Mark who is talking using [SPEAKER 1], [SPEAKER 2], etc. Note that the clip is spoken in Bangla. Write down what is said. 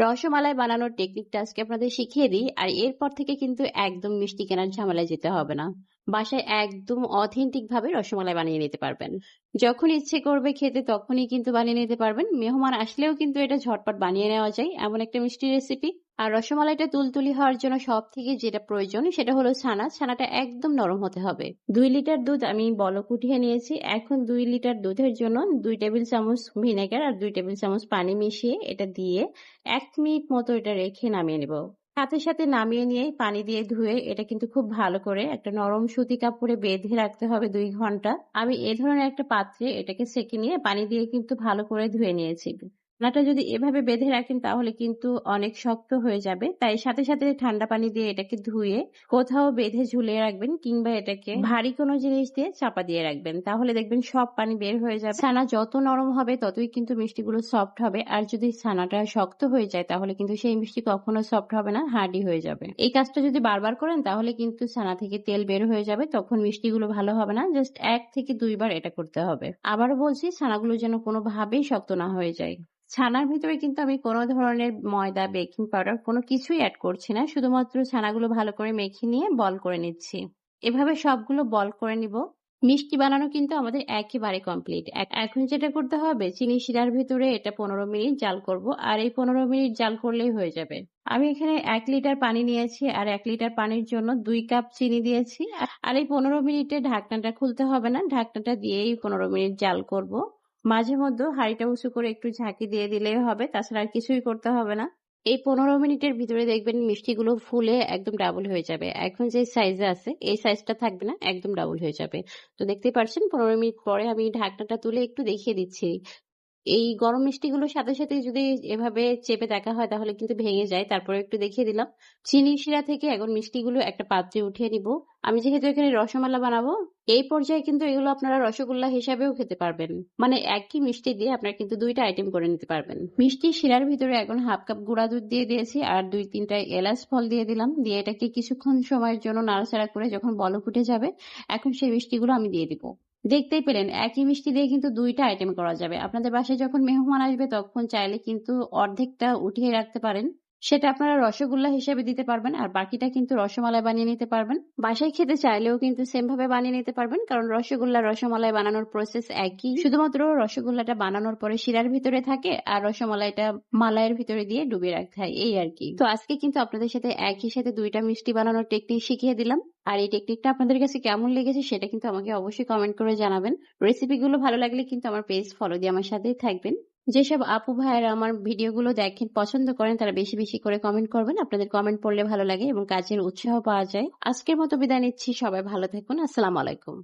[SPEAKER 1] রসমালাই বানানোর টেকনিকটা আজকে আপনাদের শিখিয়ে দিই। আর এরপর থেকে কিন্তু একদম মিষ্টি কেনার ঝামেলায় যেতে হবে না। বাসায় একদম অথেন্টিক ভাবে রসমালাই বানিয়ে নিতে পারবেন। যখন ইচ্ছে করবে খেতে তখনই কিন্তু বানিয়ে নিতে পারবেন। মেহমান আসলেও কিন্তু এটা ঝটপট বানিয়ে নেওয়া যায় এমন একটা মিষ্টি রেসিপি। আর রসমালাইটা তুলতুলি হওয়ার জন্য সব থেকে যেটা প্রয়োজন সেটা হলো ছানা। ছানাটা একদম নরম হতে হবে। 2 লিটার দুধ আমি বলক উঠিয়ে নিয়েছি। এখন 2 লিটার দুধের জন্য 2 টেবিল চামচ ভিনেগার আর 2 টেবিল চামচ পানি মিশিয়ে এটা দিয়ে 1 মিনিট মতো এটা রেখে নামিয়ে নেব। সাথে সাথে নামিয়ে নিয়ে পানি দিয়ে ধুয়ে এটা কিন্তু খুব ভালো করে একটা নরম সুতি কাপড়ে বেঁধে রাখতে হবে 2 ঘন্টা। আমি এ ধরনের একটা পাত্রে এটাকে ছেঁকে নিয়ে পানি দিয়ে কিন্তু ভালো করে ধুয়ে নিয়েছি। ছানাটা যদি এভাবে বেঁধে রাখেন তাহলে কিন্তু অনেক শক্ত হয়ে যাবে। তাই সাথে সাথে ঠান্ডা পানি দিয়ে এটাকে ধুয়ে কোথাও বেঁধে ঝুলিয়ে রাখবেন কিংবা এটাকে ভারী কোনো জিনিস দিয়ে চাপা দিয়ে রাখবেন। তাহলে দেখবেন সব পানি বের হয়ে যাবে। ছানা যত নরম হবে ততই কিন্তু মিষ্টিগুলো সফট হবে। আর যদি ছানাটা শক্ত হয়ে যায় তাহলে কিন্তু সেই মিষ্টি কখনো সফট হবে না, হার্ডি হয়ে যাবে। এই কাজটা যদি বারবার করেন তাহলে কিন্তু ছানা থেকে তেল বের হয়ে যাবে, তখন মিষ্টিগুলো ভালো হবে না। জাস্ট 1 থেকে 2 বার এটা করতে হবে। আবারও বলছি, ছানাগুলো যেন কোনোভাবেই শক্ত না হয়ে যায়। ছানার ভিতরে কিন্তু আমি কোনো ধরনের ময়দা, বেকিং পাউডার কোনো কিছুই এড করছি না। শুধুমাত্র ছানাগুলো ভালো করে মেখে নিয়ে বল করে নিচ্ছি। এভাবে সবগুলো বল করে নিব। মিষ্টি বানানো কিন্তু আমাদের একেবারে কমপ্লিট। এখন যেটা করতে হবে, চিনি শিরার ভিতরে এটা 15 মিনিট জাল করব। আর এই 15 মিনিট জাল করলেই হয়ে যাবে। আমি এখানে 1 লিটার পানি নিয়েছি আর 1 লিটার পানির জন্য 2 কাপ চিনি দিয়েছি। আর এই 15 মিনিটে ঢাকনাটা খুলতে হবে না, ঢাকনাটা দিয়েই 15 মিনিট জাল করব। মাঝে মধ্যে হাঁড়িটা উঁচু করে একটু ঝাঁকি দিয়ে দিলেই হবে, তাছাড়া আর কিছুই করতে হবে না। এই 15 মিনিটের ভিতরে দেখবেন মিষ্টিগুলো ফুলে একদম ডাবল হয়ে যাবে। এখন যে সাইজে আছে এই সাইজটা থাকবে না, একদম ডাবল হয়ে যাবে। তো দেখতেই পাচ্ছেন 15 মিনিট পরে আমি ঢাকনাটা তুলে একটু দেখিয়ে দিচ্ছি। এই গরম মিষ্টিগুলোর সাথে সাথে যদি এভাবে চেপে দেখা হয় তাহলে কিন্তু ভেঙে যায়। তারপরে একটু দেখিয়ে দিলাম। চিনি শিরা থেকে এখন মিষ্টিগুলো একটা পাত্রে উঠিয়ে নিব। আমি যেহেতু এখানে রসমালা বানাবো, এই পর্যায়ে কিন্তু এগুলো আপনারা রসগোল্লা হিসাবেও খেতে পারবেন। মানে একই মিষ্টি দিয়ে আপনারা কিন্তু 2টা আইটেম করে নিতে পারবেন। মিষ্টি শিরার ভিতরে এখন 1/2 কাপ গুঁড়া দুধ দিয়ে দিয়েছি আর 2-3টা এলাচ ফল দিয়ে দিলাম। দিয়ে এটাকে কিছুক্ষণ সময়ের জন্য নাড়াচাড়া করে যখন বলক উঠে যাবে, এখন সেই মিষ্টিগুলো আমি দিয়ে দিব। দেখতেই পেলেন একই মিষ্টি দিয়ে কিন্তু 2টা আইটেম করা যাবে। আপনাদের বাসায় যখন মেহমান আসবে তখন চাইলে কিন্তু অর্ধেকটা উঠিয়ে রাখতে পারেন। সেটা আপনারা রসগোল্লা হিসেবে দিতে পারবেন আর বাকিটা কিন্তু রসমালাই বানিয়ে নিতে পারবেন। বাসায় খেতে চাইলেও কিন্তু সেম ভাবে বানিয়ে নিতে পারবেন, কারণ রসগোল্লা রসমালাই বানানোর প্রসেস একই। শুধুমাত্র রসগোল্লাটা বানানোর পরে শিরার ভিতরে থাকে আর রসমালাইটা মালাইয়ের ভিতরে দিয়ে ডুবিয়ে রাখতে হয়, এই আর কি। তো আজকে কিন্তু আপনাদের সাথে একই সাথে 2টা মিষ্টি বানানোর টেকনিক শিখিয়ে দিলাম। আর এই টেকনিকটা আপনাদের কাছে কেমন লেগেছে সেটা কিন্তু আমাকে অবশ্যই কমেন্ট করে জানাবেন। রেসিপিগুলো ভালো লাগলে কিন্তু আমার পেজ ফলো দিয়ে আমার সাথেই থাকবেন। যেসব আপু ভাইয়েরা আমার ভিডিওগুলো দেখেন, পছন্দ করেন, তারা বেশি বেশি করে কমেন্ট করবেন। আপনাদের কমেন্ট পড়লে ভালো লাগে এবং কাজের উৎসাহ পাওয়া যায়। আজকের মতো বিদায় নিচ্ছি। সবাই ভালো থাকুন। আসসালামু আলাইকুম।